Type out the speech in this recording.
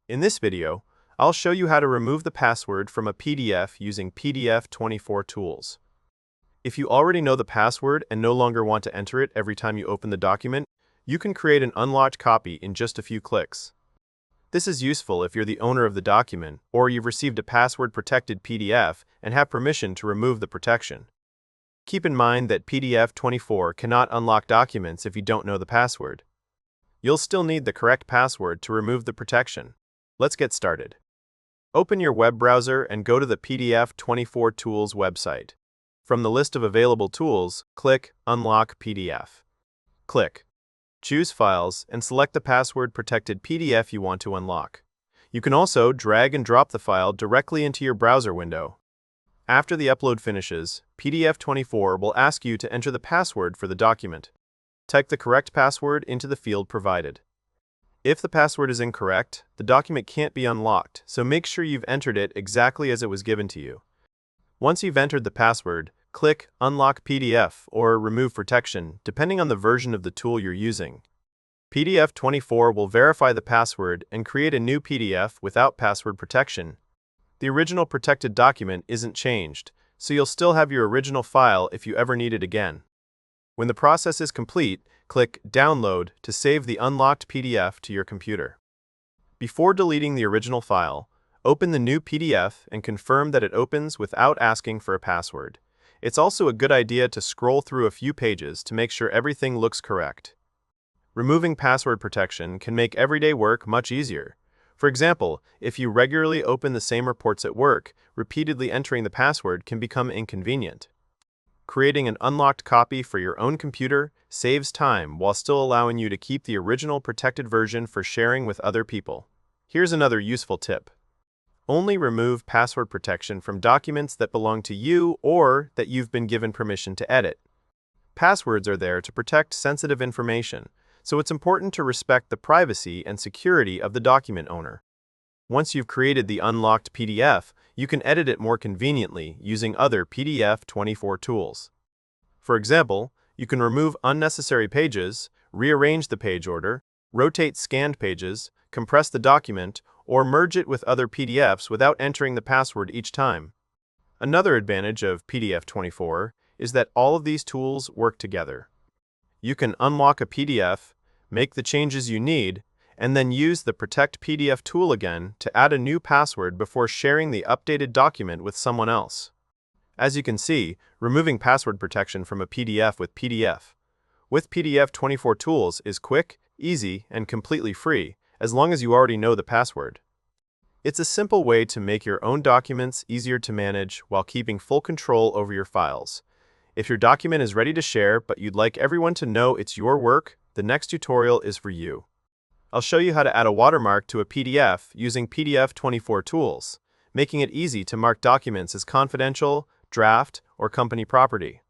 In this video, I'll show you how to remove the password from a PDF using PDF24 Tools. If you already know the password and no longer want to enter it every time you open the document, you can create an unlocked copy in just a few clicks. This is useful if you're the owner of the document or you've received a password-protected PDF and have permission to remove the protection. Keep in mind that PDF24 cannot unlock documents if you don't know the password. You'll still need the correct password to remove the protection. Let's get started. Open your web browser and go to the PDF24 Tools website. From the list of available tools, click Unlock PDF. Click Choose Files and select the password-protected PDF you want to unlock. You can also drag and drop the file directly into your browser window. After the upload finishes, PDF24 will ask you to enter the password for the document. Type the correct password into the field provided. If the password is incorrect, the document can't be unlocked, so make sure you've entered it exactly as it was given to you. Once you've entered the password, click Unlock PDF or Remove Protection, depending on the version of the tool you're using. PDF24 will verify the password and create a new PDF without password protection. The original protected document isn't changed, so you'll still have your original file if you ever need it again. When the process is complete, click Download to save the unlocked PDF to your computer. Before deleting the original file, open the new PDF and confirm that it opens without asking for a password. It's also a good idea to scroll through a few pages to make sure everything looks correct. Removing password protection can make everyday work much easier. For example, if you regularly open the same reports at work, repeatedly entering the password can become inconvenient. Creating an unlocked copy for your own computer saves time while still allowing you to keep the original protected version for sharing with other people. Here's another useful tip. Only remove password protection from documents that belong to you or that you've been given permission to edit. Passwords are there to protect sensitive information, so it's important to respect the privacy and security of the document owner. Once you've created the unlocked PDF, you can edit it more conveniently using other PDF24 tools. For example, you can remove unnecessary pages, rearrange the page order, rotate scanned pages, compress the document, or merge it with other PDFs without entering the password each time. Another advantage of PDF24 is that all of these tools work together. You can unlock a PDF, make the changes you need, and then use the Protect PDF tool again to add a new password before sharing the updated document with someone else. As you can see, removing password protection from a PDF with PDF24 Tools is quick, easy, and completely free, as long as you already know the password. It's a simple way to make your own documents easier to manage while keeping full control over your files. If your document is ready to share but you'd like everyone to know it's your work, the next tutorial is for you. I'll show you how to add a watermark to a PDF using PDF24 Tools, making it easy to mark documents as confidential, draft, or company property.